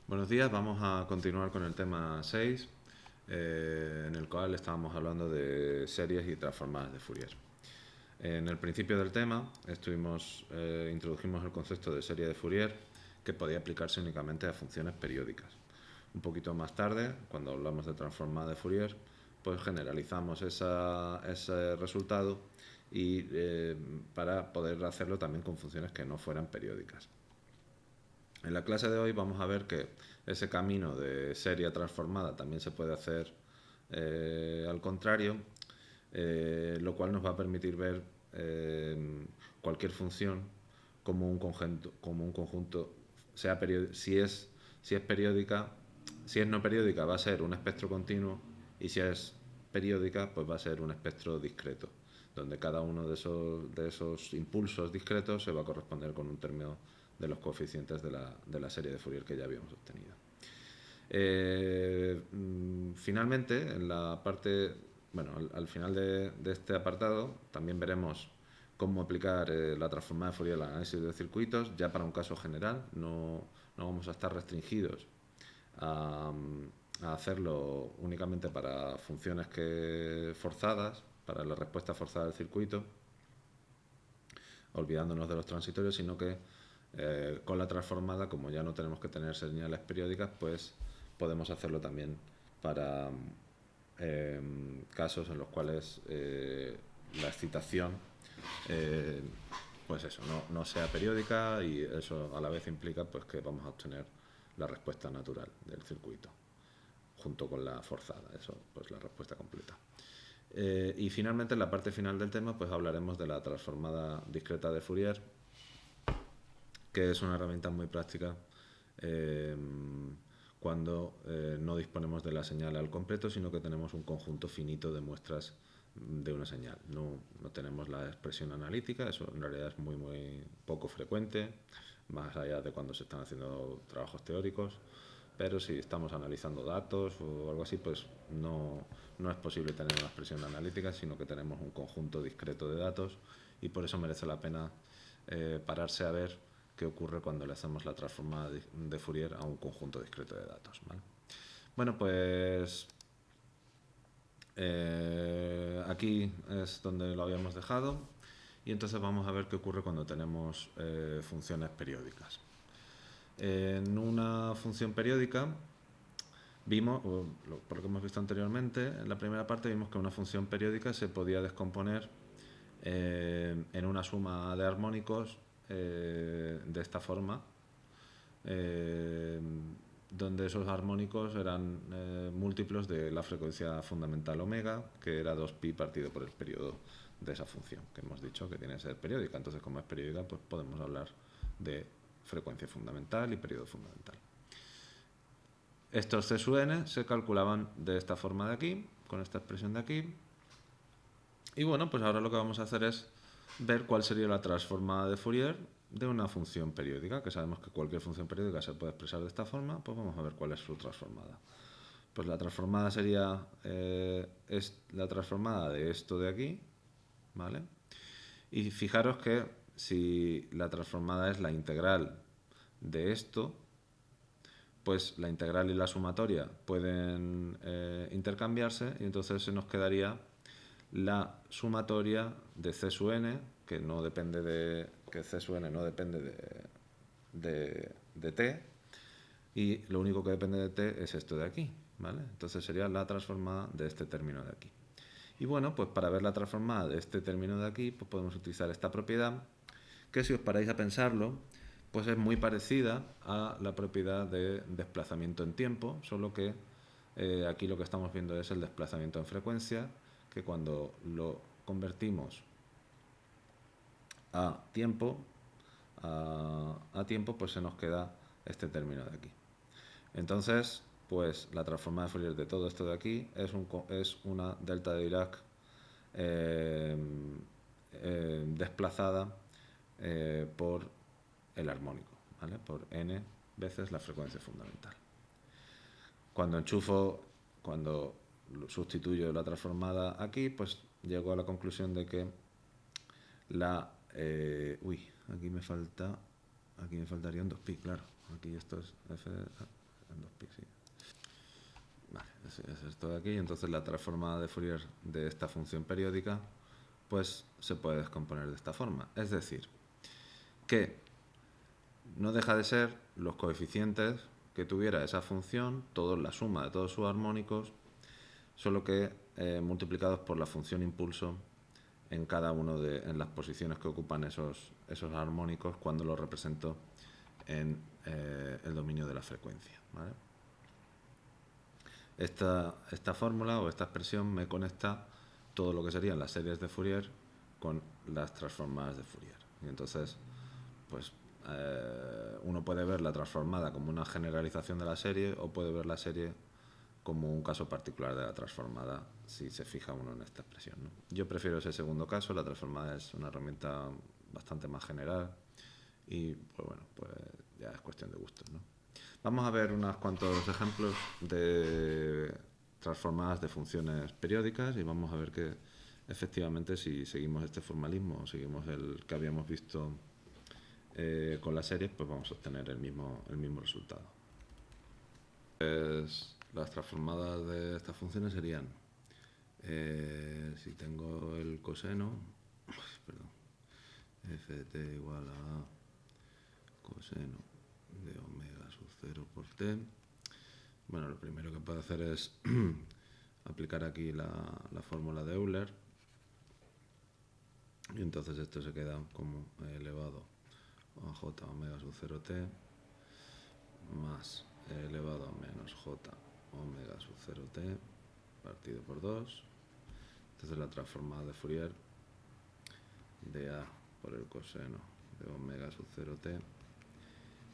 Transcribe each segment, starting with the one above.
Buenos días, vamos a continuar con el tema 6, en el cual estábamos hablando de series y transformadas de Fourier. En el principio del tema introdujimos el concepto de serie de Fourier, que podía aplicarse únicamente a funciones periódicas. Un poquito más tarde, cuando hablamos de transformada de Fourier, pues generalizamos ese resultado para poder hacerlo también con funciones que no fueran periódicas. En la clase de hoy vamos a ver que ese camino de serie transformada también se puede hacer al contrario, lo cual nos va a permitir ver cualquier función como un conjunto sea si es periódica, si es no periódica va a ser un espectro continuo, y si es periódica pues va a ser un espectro discreto, donde cada uno de esos impulsos discretos se va a corresponder con un término de los coeficientes de la serie de Fourier que ya habíamos obtenido. Finalmente, en la parte, bueno, al final de este apartado también veremos cómo aplicar la transformada de Fourier al análisis de circuitos, ya para un caso general. No vamos a estar restringidos a, a hacerlo únicamente para funciones forzadas, para la respuesta forzada del circuito, olvidándonos de los transitorios, sino que con la transformada, como ya no tenemos que tener señales periódicas, pues podemos hacerlo también para casos en los cuales la excitación pues eso, no sea periódica, y eso a la vez implica pues que vamos a obtener la respuesta natural del circuito junto con la forzada, eso pues la respuesta completa. Y finalmente, en la parte final del tema, pues hablaremos de la transformada discreta de Fourier, que es una herramienta muy práctica cuando no disponemos de la señal al completo, sino que tenemos un conjunto finito de muestras de una señal. No tenemos la expresión analítica, eso en realidad es muy poco frecuente, más allá de cuando se están haciendo trabajos teóricos, pero si estamos analizando datos o algo así, pues no es posible tener una expresión analítica, sino que tenemos un conjunto discreto de datos, y por eso merece la pena pararse a ver qué ocurre cuando le hacemos la transformada de Fourier a un conjunto discreto de datos, ¿vale? Bueno, pues aquí es donde lo habíamos dejado, y entonces vamos a ver qué ocurre cuando tenemos funciones periódicas. En una función periódica vimos, por lo que hemos visto anteriormente, en la primera parte vimos que una función periódica se podía descomponer en una suma de armónicos de esta forma, donde esos armónicos eran múltiplos de la frecuencia fundamental omega, que era 2pi partido por el periodo de esa función, que hemos dicho que tiene que ser periódica. Entonces, como es periódica, pues podemos hablar de frecuencia fundamental y periodo fundamental. Estos C sub n se calculaban de esta forma de aquí, con esta expresión de aquí. Y bueno, pues ahora lo que vamos a hacer es ver cuál sería la transformada de Fourier de una función periódica, que sabemos que cualquier función periódica se puede expresar de esta forma. Pues vamos a ver cuál es su transformada. Pues la transformada sería la transformada de esto de aquí, ¿vale? Y fijaros que si la transformada es la integral de esto, pues la integral y la sumatoria pueden intercambiarse, y entonces se nos quedaría la sumatoria de C sub n, que no depende que C sub n no depende de t, y lo único que depende de t es esto de aquí, ¿vale? Entonces sería la transformada de este término de aquí. Y bueno, pues para ver la transformada de este término de aquí, pues podemos utilizar esta propiedad, que si os paráis a pensarlo, pues es muy parecida a la propiedad de desplazamiento en tiempo, solo que aquí lo que estamos viendo es el desplazamiento en frecuencia, que cuando lo convertimos a tiempo, pues se nos queda este término de aquí. Entonces, pues la transformada de Fourier de todo esto de aquí es una delta de Dirac desplazada por el armónico, ¿vale? Por n veces la frecuencia fundamental. Cuando sustituyo la transformada aquí, pues llego a la conclusión de que aquí me faltarían 2pi, claro. Aquí esto es f, en 2pi, sí. Vale, es esto de aquí. Entonces la transformada de Fourier de esta función periódica pues se puede descomponer de esta forma. Es decir, que no deja de ser los coeficientes que tuviera esa función, todos la suma de todos sus armónicos, solo que multiplicados por la función impulso en cada uno en las posiciones que ocupan esos armónicos cuando los represento en el dominio de la frecuencia, ¿vale? Esta fórmula o esta expresión me conecta todo lo que serían las series de Fourier con las transformadas de Fourier. Y entonces, pues uno puede ver la transformada como una generalización de la serie o puede ver la serie como un caso particular de la transformada si se fija uno en esta expresión, ¿no? Yo prefiero ese segundo caso. La transformada es una herramienta bastante más general y pues bueno, pues ya es cuestión de gustos, ¿no? Vamos a ver unos cuantos ejemplos de transformadas de funciones periódicas y vamos a ver que efectivamente si seguimos este formalismo o seguimos el que habíamos visto con las series, pues vamos a obtener el mismo resultado. Pues las transformadas de estas funciones serían, si tengo el coseno, perdón, f de t igual a coseno de omega sub 0 por t. Bueno, lo primero que puedo hacer es aplicar aquí la fórmula de Euler y entonces esto se queda como elevado a j omega sub 0t más elevado a menos j omega sub 0t partido por 2. Entonces la transformada de Fourier de a por el coseno de omega sub 0t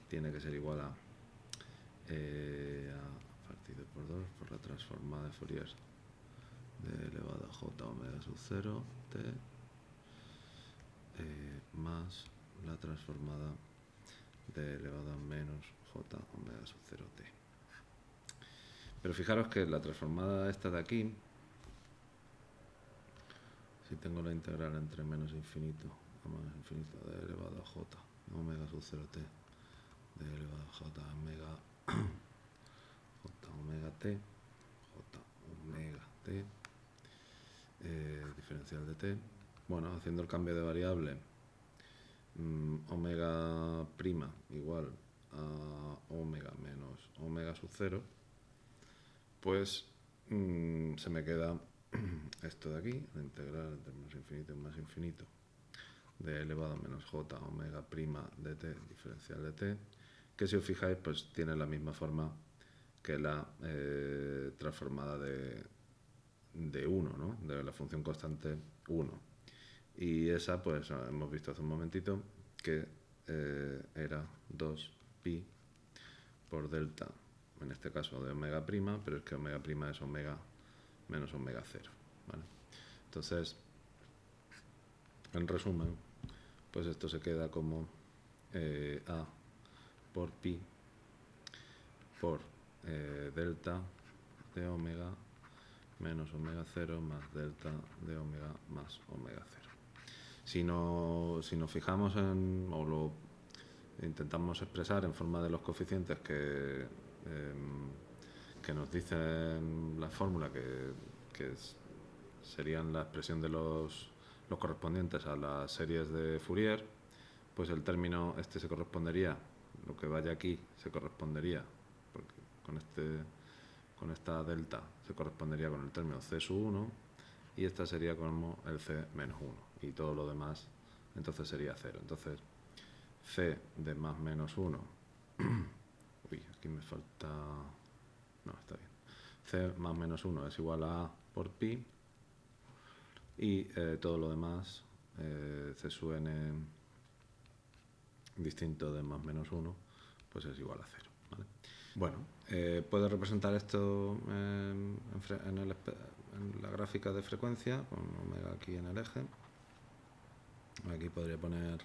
tiene que ser igual a partido por 2 por la transformada de Fourier de elevado a j omega sub 0 t más la transformada de elevado a menos j omega sub 0 t. Pero fijaros que la transformada esta de aquí, si tengo la integral entre menos infinito a más infinito de elevado a j omega sub 0 t de elevado a j omega t diferencial de t, bueno, haciendo el cambio de variable, omega prima igual a omega menos omega sub 0, pues se me queda esto de aquí, la integral entre menos infinito y más infinito de elevado a menos j omega prima de t diferencial de t, que si os fijáis pues tiene la misma forma que la transformada de 1, ¿no? De la función constante 1. Y esa pues hemos visto hace un momentito que era 2pi por delta, en este caso de omega prima, pero es que omega prima es omega menos omega 0, ¿vale? Entonces, en resumen, pues esto se queda como a por pi por delta de omega menos omega 0 más delta de omega más omega 0. Si nos fijamos o lo intentamos expresar en forma de los coeficientes que nos dicen la fórmula, que serían la expresión de los correspondientes a las series de Fourier, pues el término este se correspondería, lo que vaya aquí se correspondería, porque con esta delta se correspondería con el término c sub 1 y esta sería como el c menos 1 y todo lo demás entonces sería 0. Entonces c de más menos 1 uy, aquí me falta, no, está bien, c más menos 1 es igual a por pi y todo lo demás c sub n distinto de más menos 1 pues es igual a 0, ¿vale? Bueno, puedo representar esto en la gráfica de frecuencia con omega aquí en el eje. Aquí podría poner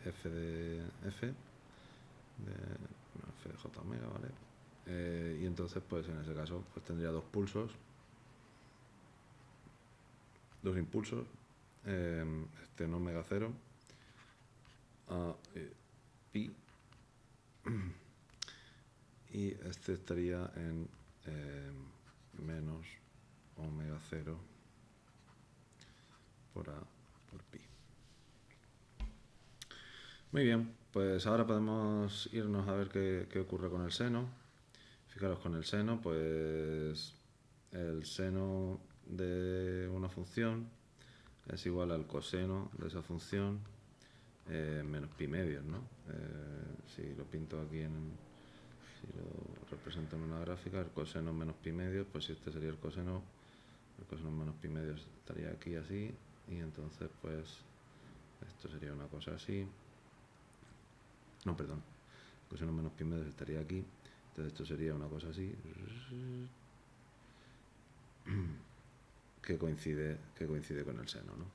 f de j omega, ¿vale? Y entonces pues en ese caso pues tendría dos impulsos, este en omega 0 a pi y este estaría en menos omega 0 por A por pi. Muy bien, pues ahora podemos irnos a ver qué ocurre con el seno. Fijaros, con el seno, pues el seno de una función es igual al coseno de esa función menos pi medios, ¿no? Si lo pinto aquí si lo represento en una gráfica, el coseno menos pi medios, pues si este sería el coseno menos pi medios estaría aquí así, y entonces pues esto sería una cosa así. No, perdón, el coseno menos pi medios estaría aquí, entonces esto sería una cosa así, que coincide con el seno, ¿no?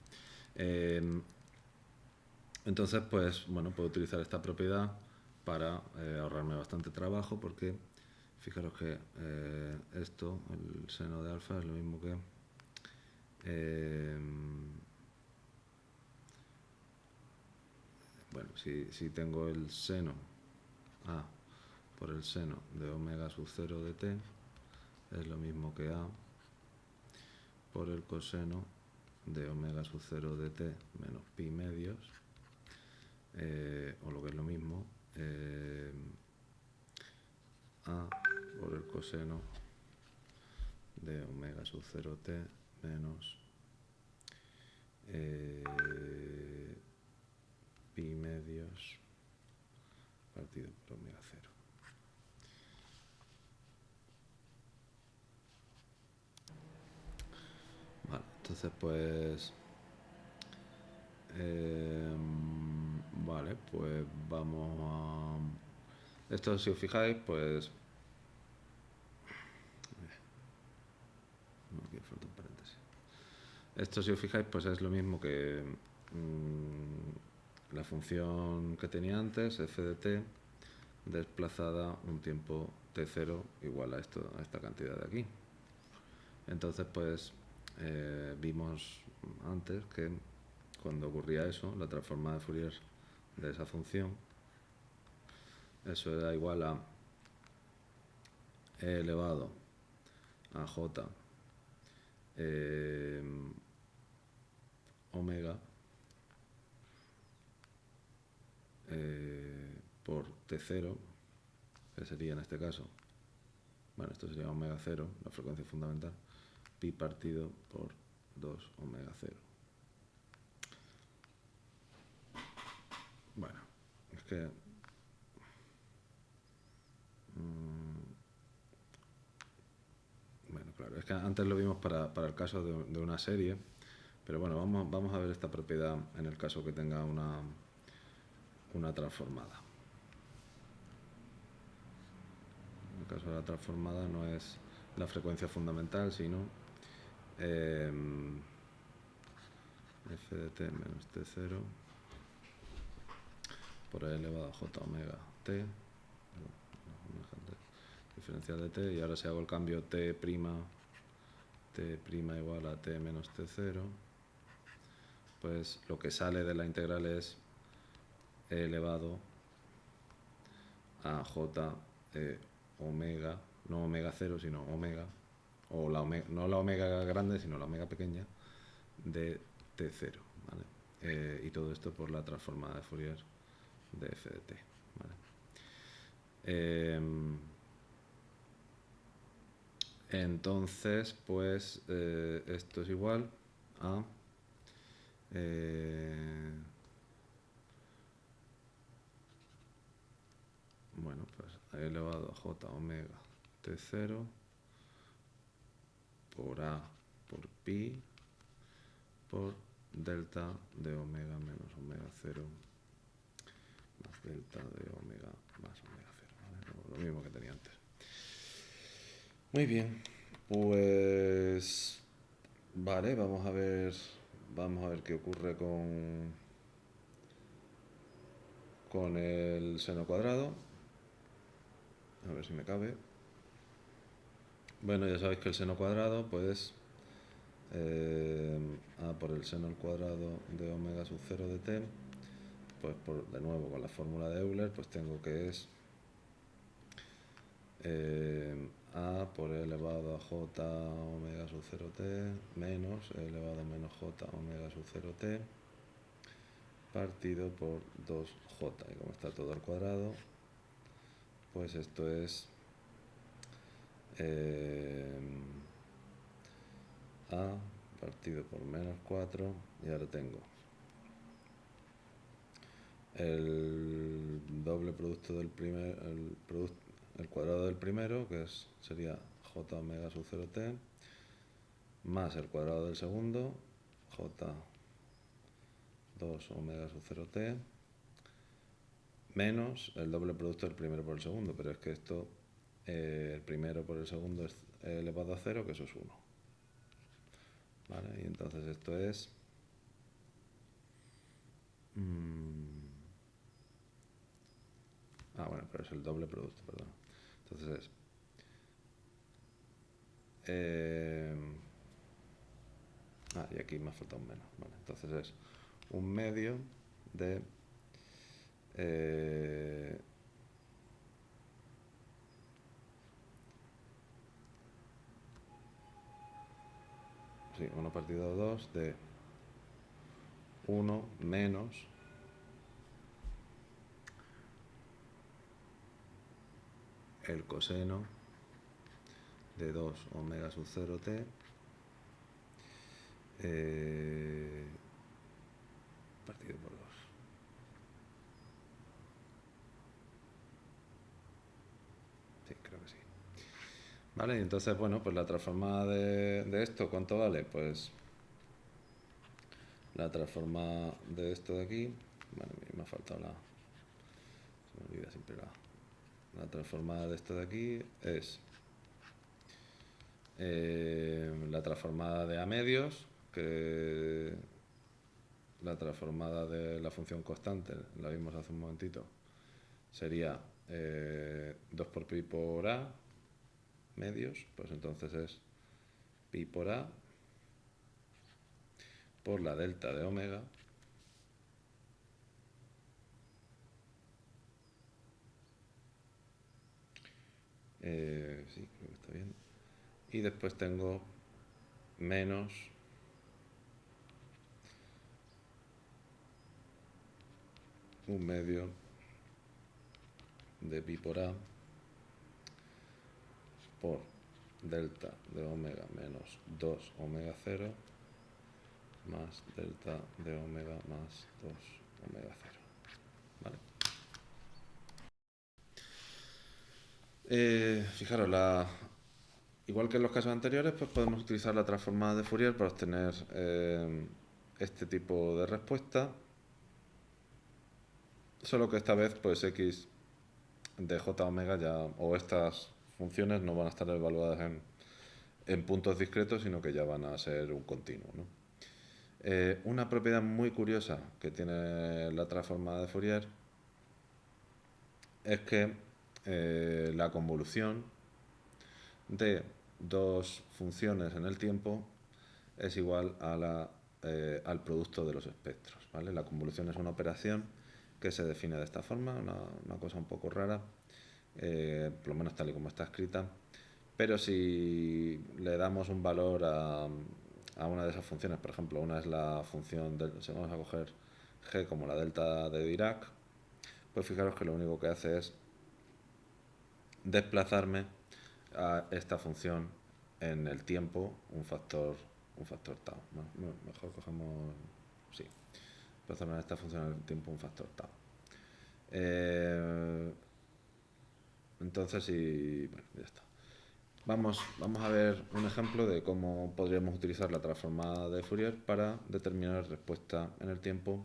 Entonces, pues bueno, puedo utilizar esta propiedad para ahorrarme bastante trabajo, porque fijaros que esto, el seno de alfa, es lo mismo que bueno, si tengo el seno A por el seno de omega sub 0 de t, es lo mismo que A por el coseno de omega sub 0 de t menos pi medios, o lo que es lo mismo, A por el coseno de omega sub 0 t menos pi medios partido por omega 0. Vale, entonces pues vale, pues vamos a esto, si os fijáis, pues no, aquí falta un paréntesis. Esto, si os fijáis, pues es lo mismo que la función que tenía antes, f de t, desplazada un tiempo t0 igual a esta cantidad de aquí. Entonces, pues vimos antes que cuando ocurría eso, la transformada de Fourier de esa función, eso era igual a e elevado a j omega por t0, que sería en este caso, bueno, esto sería omega 0, la frecuencia fundamental, pi partido por 2 omega 0. Bueno, es que bueno, claro, es que antes lo vimos para el caso de una serie, pero bueno, vamos a ver esta propiedad en el caso que tenga una transformada. En el caso de la transformada no es la frecuencia fundamental, sino f de t menos t0 por e elevado a j omega t, diferencial de t, y ahora si hago el cambio t' igual a t menos t0, pues lo que sale de la integral es e elevado a j omega, no omega 0, sino omega, o no la omega grande, sino la omega pequeña, de t0, ¿vale? Y todo esto por la transformada de Fourier de f de t, ¿vale? Entonces, pues esto es igual a bueno, pues e elevado a j omega t0 por a por pi por delta de omega menos omega 0 más delta de omega más omega 0, ¿vale? Lo mismo que tenía antes. Muy bien, pues vale, vamos a ver qué ocurre con el seno cuadrado. A ver si me cabe. Bueno, ya sabéis que el seno cuadrado, pues a por el seno al cuadrado de omega sub 0 de t, pues de nuevo con la fórmula de Euler, pues tengo que es A por e elevado a j omega sub 0t menos e elevado a menos j omega sub 0t partido por 2j. Y como está todo al cuadrado, pues esto es a partido por menos 4, y ahora tengo el doble producto del primer, el cuadrado del primero, que sería j omega sub 0t, más el cuadrado del segundo, j 2 omega sub 0t, menos el doble producto del primero por el segundo, pero es que esto, el primero por el segundo es elevado a 0, que eso es 1. ¿Vale? Y entonces esto es bueno, pero es el doble producto, perdón. Entonces es y aquí me ha faltado un menos, ¿vale? Entonces es un medio de sí, 1 partido 2 de 1 menos el coseno de 2 omega sub 0t partido por 2. Sí, creo que sí. Vale, y entonces, bueno, pues la transformada de esto, ¿cuánto vale? Pues la transformada de esto de aquí, vale, me ha faltado se me olvida siempre la transformada de esto de aquí es la transformada de a medios, que la transformada de la función constante, la vimos hace un momentito, sería 2 por pi por a medios, pues entonces es pi por a por la delta de omega sí, creo que está bien, y después tengo menos un medio de pi por a por delta de omega menos 2 omega 0 más delta de omega más 2 omega 0. ¿Vale? Fijaros, igual que en los casos anteriores, pues podemos utilizar la transformada de Fourier para obtener este tipo de respuesta, solo que esta vez pues x de j omega ya, o estas funciones no van a estar evaluadas en puntos discretos, sino que ya van a ser un continuo, ¿no? Una propiedad muy curiosa que tiene la transformada de Fourier es que la convolución de dos funciones en el tiempo es igual a al producto de los espectros, ¿vale? La convolución es una operación que se define de esta forma, una cosa un poco rara, por lo menos tal y como está escrita, pero si le damos un valor a una de esas funciones, por ejemplo, una es la función, si vamos a coger g como la delta de Dirac, pues fijaros que lo único que hace es desplazarme a esta función en el tiempo un factor tau. Mejor cogemos, sí, desplazarme a esta función en el tiempo un factor tau. Entonces, bueno, ya está. Vamos a ver un ejemplo de cómo podríamos utilizar la transformada de Fourier para determinar respuesta en el tiempo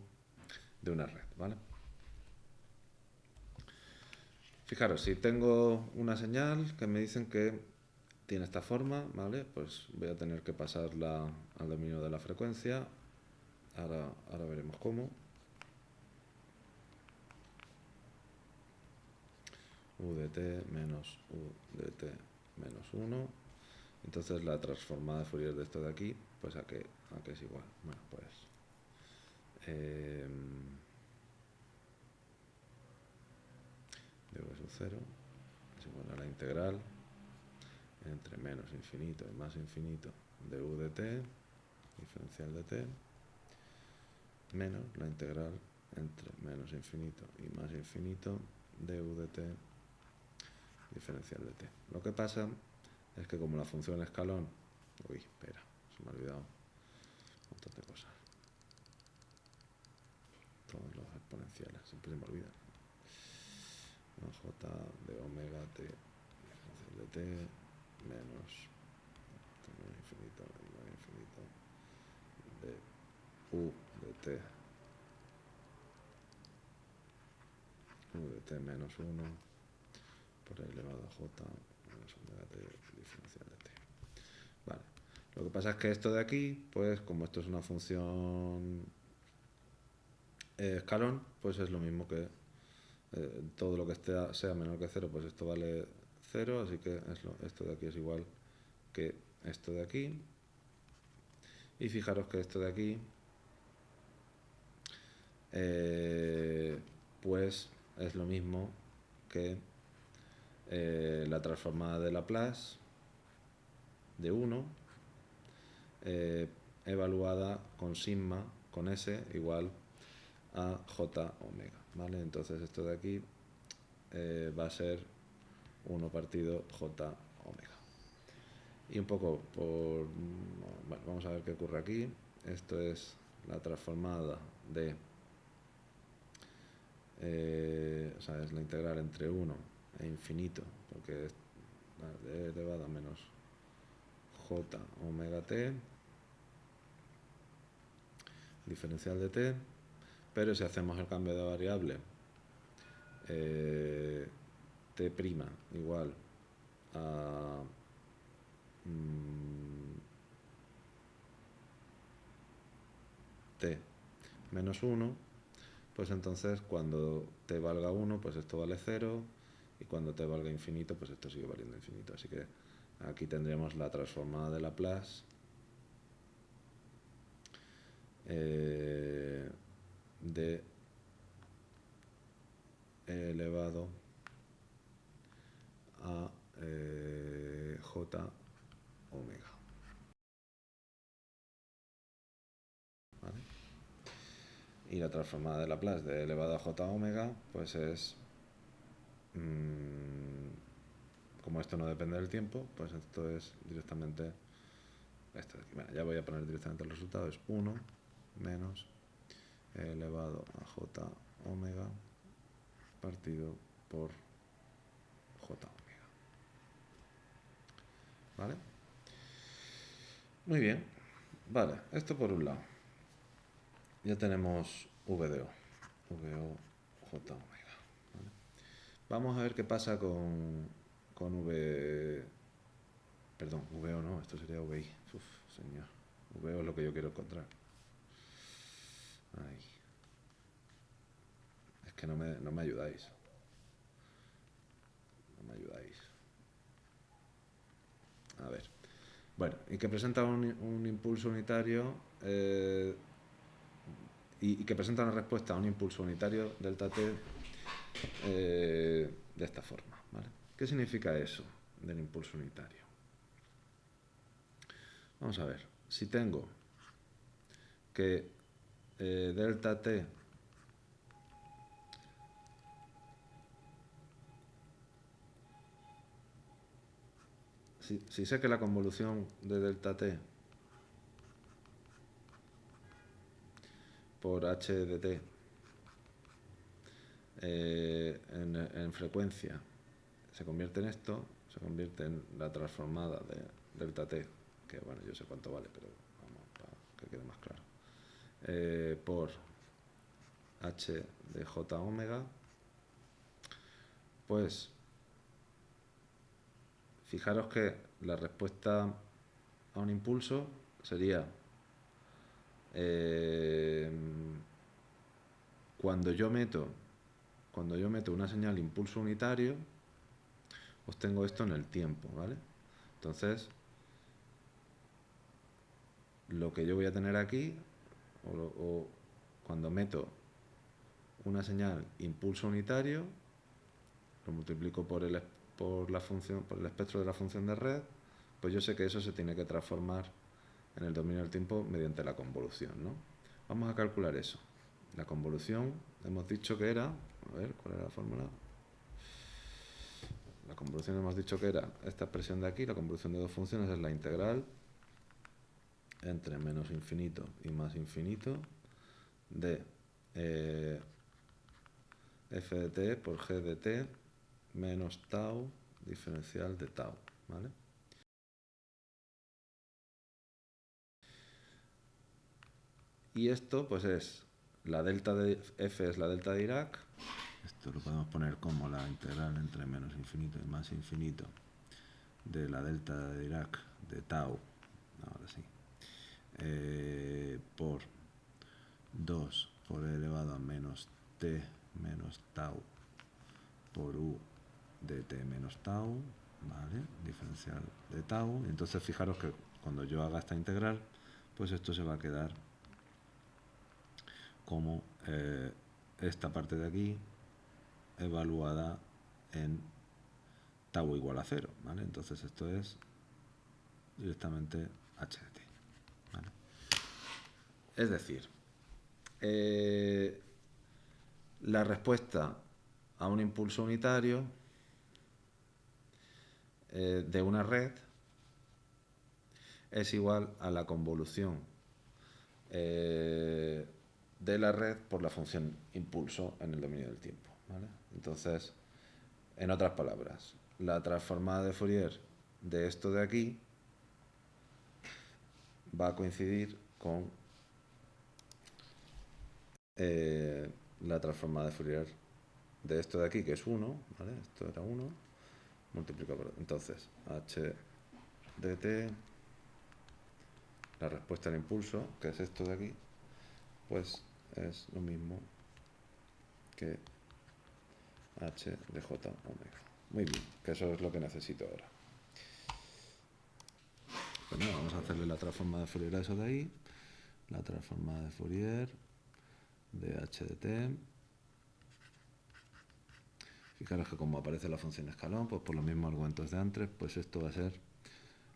de una red, ¿vale? Fijaros, si tengo una señal que me dicen que tiene esta forma, ¿vale? Pues voy a tener que pasarla al dominio de la frecuencia. Ahora veremos cómo. U de t menos u de t menos 1. Entonces la transformada de Fourier de esto de aquí, pues a qué es igual. Bueno, pues de v sub 0 es igual a la integral entre menos infinito y más infinito de u de t, diferencial de t, menos la integral entre menos infinito y más infinito de u de t, diferencial de t. Lo que pasa es que como la función escalón, espera, se me ha olvidado un montón de cosas. Todos los exponenciales, siempre se me olvidan. J de omega t, diferencial de t, menos infinito y más infinito de u de t, menos 1 por elevado a j menos omega t, diferencial de t. Vale. Lo que pasa es que esto de aquí, pues como esto es una función escalón, pues es lo mismo que todo lo que sea menor que 0, pues esto vale 0, así que esto de aquí es igual que esto de aquí. Y fijaros que esto de aquí, pues es lo mismo que la transformada de Laplace de 1 evaluada con sigma, con S, igual a j omega, ¿vale? Entonces esto de aquí va a ser 1 partido j omega. Y un poco por... Bueno, vamos a ver qué ocurre aquí. Esto es la transformada de... o sea, es la integral entre 1 e infinito, porque es e elevado a menos j omega t, diferencial de t, pero si hacemos el cambio de variable, t' igual a t menos 1, pues entonces cuando t valga 1, pues esto vale 0, y cuando t valga infinito, pues esto sigue valiendo infinito. Así que aquí tendríamos la transformada de Laplace de e elevado a j omega. ¿Vale? Y la transformada de Laplace de e elevado a j omega, pues es... como esto no depende del tiempo, pues esto es directamente esto de aquí. Bueno, ya voy a poner directamente el resultado, es 1 menos e elevado a j omega partido por j omega. ¿Vale? Muy bien. Vale, esto por un lado. Ya tenemos v de o, j omega. ¿Vale? Vamos a ver qué pasa con v... Perdón, VO no, esto sería VI. Uf, señor. VO es lo que yo quiero encontrar. Ay. Es que no me ayudáis. No me ayudáis. A ver. Bueno, y que presenta un impulso unitario y que presenta una respuesta a un impulso unitario delta t de esta forma. ¿Vale? ¿Qué significa eso del impulso unitario? Vamos a ver. Si tengo que delta t si sé que la convolución de delta t por h de t en frecuencia se convierte en esto, se convierte en la transformada de delta t, que bueno, yo sé cuánto vale, pero vamos, para que quede más claro, por h de j omega, pues fijaros que la respuesta a un impulso sería cuando yo meto una señal impulso unitario, obtengo esto en el tiempo, ¿vale? Entonces, lo que yo voy a tener aquí, o cuando meto una señal impulso unitario, lo multiplico por por la función, por el espectro de la función de red, pues yo sé que eso se tiene que transformar en el dominio del tiempo mediante la convolución, ¿no? Vamos a calcular eso. La convolución, hemos dicho que era, a ver, ¿cuál era la fórmula? La convolución hemos dicho que era esta expresión de aquí, la convolución de dos funciones es la integral entre menos infinito y más infinito de f de t por g de t menos tau diferencial de tau, ¿vale? Y esto pues es la delta de f es la delta de Dirac. Esto lo podemos poner como la integral entre menos infinito y más infinito de la delta de Dirac de tau, ahora sí, por 2 por e elevado a menos t menos tau por u de t menos tau, ¿vale? Diferencial de tau. Entonces fijaros que cuando yo haga esta integral, pues esto se va a quedar como esta parte de aquí evaluada en tau igual a 0, ¿vale? Entonces esto es directamente h de t, ¿vale? Es decir, la respuesta a un impulso unitario de una red es igual a la convolución de la red por la función impulso en el dominio del tiempo, ¿vale? Entonces, en otras palabras, la transformada de Fourier de esto de aquí va a coincidir con la transformada de Fourier de esto de aquí, que es 1, ¿vale? Esto era 1, multiplicado por... Entonces, h de t, la respuesta al impulso, que es esto de aquí, pues es lo mismo que h de j omega. Muy bien, que eso es lo que necesito ahora. Pues nada, vamos a hacerle la transformada de Fourier a eso de ahí. La transformada de Fourier de h de t. Fijaros que como aparece la función escalón, pues por los mismos argumentos de antes, pues esto va a ser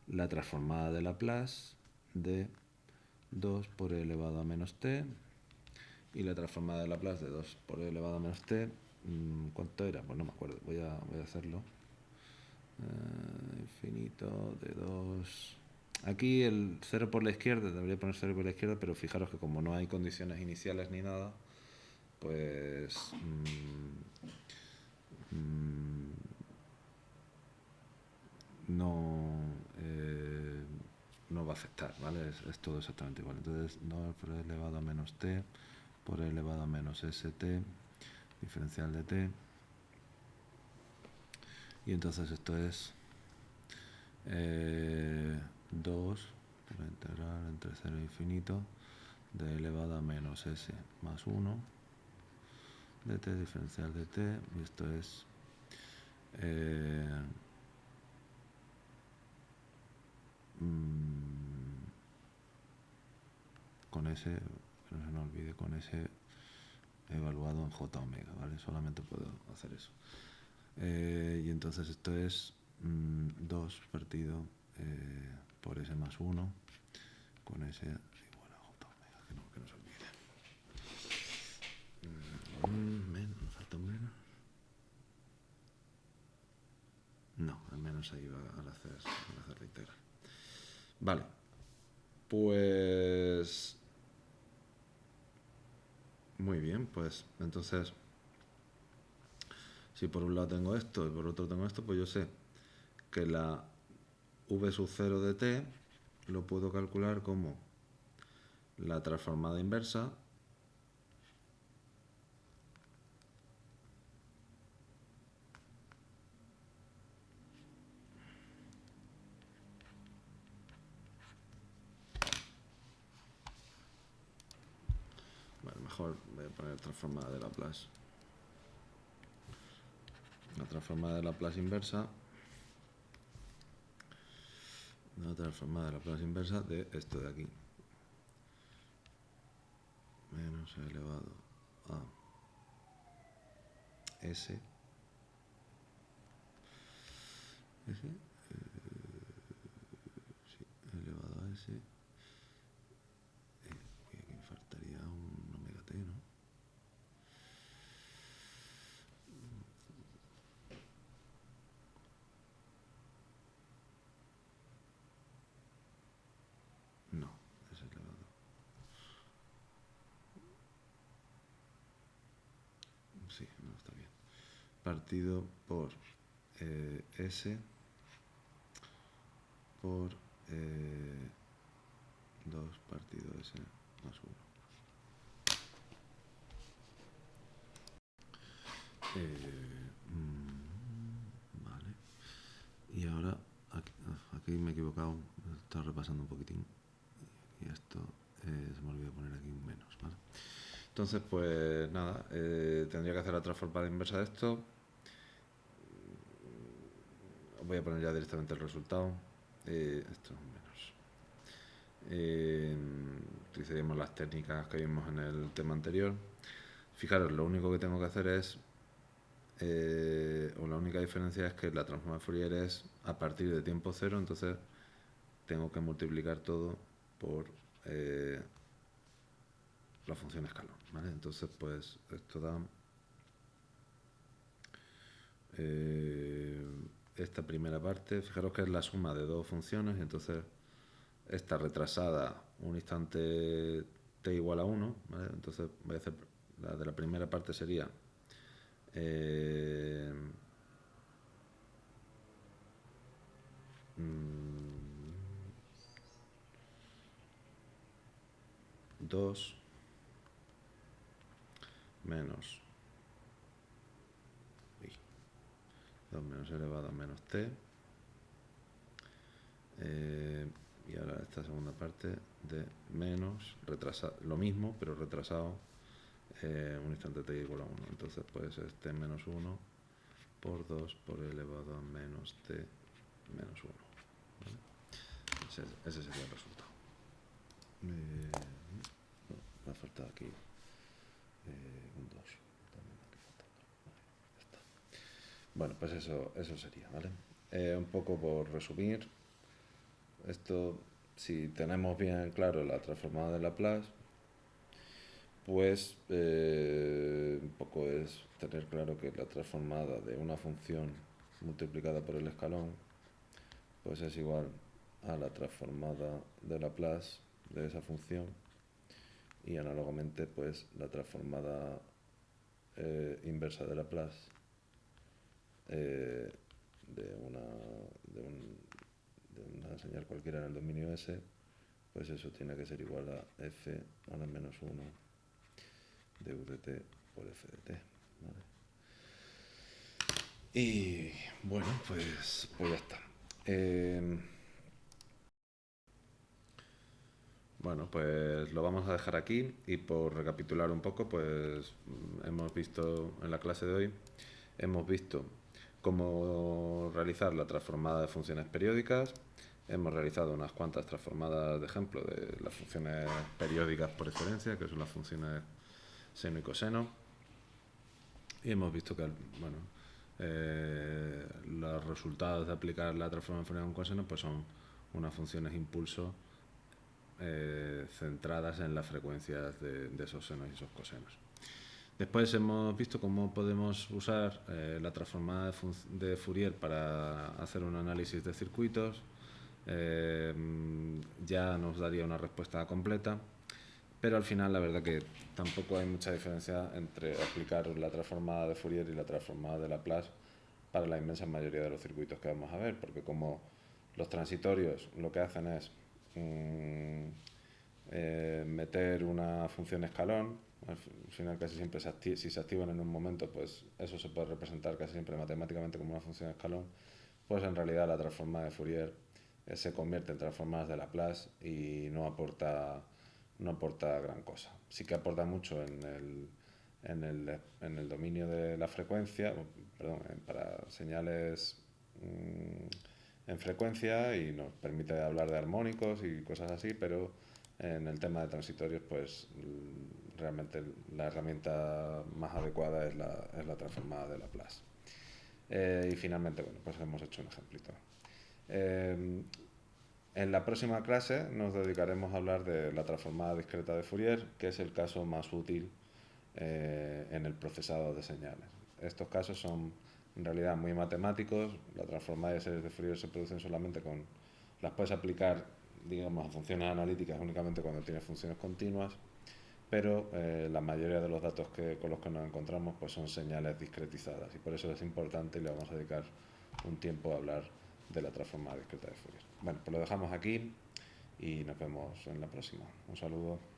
la transformada de Laplace de 2 por e elevado a menos t, y la transformada de Laplace de 2 por e elevado a menos t, ¿cuánto era? Pues no me acuerdo, voy a hacerlo. Infinito de 2... Aquí el 0 por la izquierda, debería poner 0 por la izquierda, pero fijaros que como no hay condiciones iniciales ni nada, pues no va a afectar, ¿vale? Es todo exactamente igual. Entonces 2 por e elevado a menos t por e elevado a menos st diferencial de t, y entonces esto es 2 por la integral entre 0 e infinito de e elevado a menos s más 1 de t diferencial de t, y esto es con ese, que no se nos olvide, con ese evaluado en j omega, ¿vale? Solamente puedo hacer eso. Y entonces esto es 2 partido por s más 1 con s igual a j omega, que no se olvide. Me falta un menos. No, al menos ahí va al hacer la integral. Vale, pues muy bien, pues entonces si por un lado tengo esto y por otro tengo esto, pues yo sé que la v sub 0 de t lo puedo calcular como la transformada inversa mejor voy a poner transformada de Laplace. La transformada de Laplace inversa. La transformada de Laplace inversa de esto de aquí. Menos e elevado a s S, sí, elevado a S. Y aquí me faltaría un omega t, ¿no? No, es elevado. Sí, no está bien. Partido por S por 2 partido S más 1. Vale. Y ahora, aquí me he equivocado, estaba repasando un poquitín. Y esto se me olvidó poner aquí un menos, ¿vale? Entonces, pues nada, tendría que hacer la transformada inversa de esto. Voy a poner ya directamente el resultado. Esto es un menos. Utilizaríamos las técnicas que vimos en el tema anterior. Fijaros, lo único que tengo que hacer es, o la única diferencia es que la transformada de Fourier es a partir de tiempo cero, entonces tengo que multiplicar todo por la función escalón, ¿vale? Entonces, pues esto da esta primera parte, fijaros que es la suma de dos funciones, entonces esta retrasada un instante t igual a 1, ¿vale? Entonces voy a hacer, la de la primera parte sería 2 menos 2 menos elevado a menos t. Y ahora esta segunda parte de menos, lo mismo, pero retrasado un instante t igual a 1. Entonces pues es t menos 1 por 2 por elevado a menos t menos 1. ¿Vale? Ese sería el resultado. Me ha faltado aquí un 2. También me ha faltado. Vale, ya está. Bueno, pues eso sería, ¿vale? Un poco por resumir, esto, si tenemos bien claro la transformada de Laplace, pues un poco es tener claro que la transformada de una función multiplicada por el escalón pues es igual a la transformada de Laplace de esa función, y análogamente pues la transformada inversa de Laplace de una señal cualquiera en el dominio S, pues eso tiene que ser igual a f a la menos 1 de u de t por f de t, ¿vale? Y bueno, pues ya está. Bueno, pues lo vamos a dejar aquí, y por recapitular un poco, pues hemos visto en la clase de hoy, hemos visto cómo realizar la transformada de funciones periódicas, hemos realizado unas cuantas transformadas de ejemplo de las funciones periódicas por excelencia, que son las funciones seno y coseno, y hemos visto que, bueno, los resultados de aplicar la transformada de Fourier con coseno pues son unas funciones impulso centradas en las frecuencias de esos senos y esos cosenos. Después hemos visto cómo podemos usar la transformada de Fourier para hacer un análisis de circuitos. Ya nos daría una respuesta completa, pero al final la verdad que tampoco hay mucha diferencia entre aplicar la transformada de Fourier y la transformada de Laplace para la inmensa mayoría de los circuitos que vamos a ver, porque como los transitorios lo que hacen es meter una función escalón, al final casi siempre si se activan en un momento, pues eso se puede representar casi siempre matemáticamente como una función escalón, pues en realidad la transformada de Fourier se convierte en transformadas de Laplace y no aporta gran cosa. Sí que aporta mucho en el dominio de la frecuencia, perdón, para señales en frecuencia, y nos permite hablar de armónicos y cosas así, pero en el tema de transitorios pues realmente la herramienta más adecuada es la transformada de Laplace. Y finalmente, bueno, pues hemos hecho un ejemplito. En la próxima clase nos dedicaremos a hablar de la transformada discreta de Fourier, que es el caso más útil en el procesado de señales. Estos casos son en realidad muy matemáticos. La transformada de series de Fourier se producen solamente con... Las puedes aplicar, digamos, a funciones analíticas únicamente cuando tienes funciones continuas, pero la mayoría de los datos con los que nos encontramos pues son señales discretizadas, y por eso es importante y le vamos a dedicar un tiempo a hablar de la transformada discreta de Fourier. Bueno, pues lo dejamos aquí y nos vemos en la próxima. Un saludo.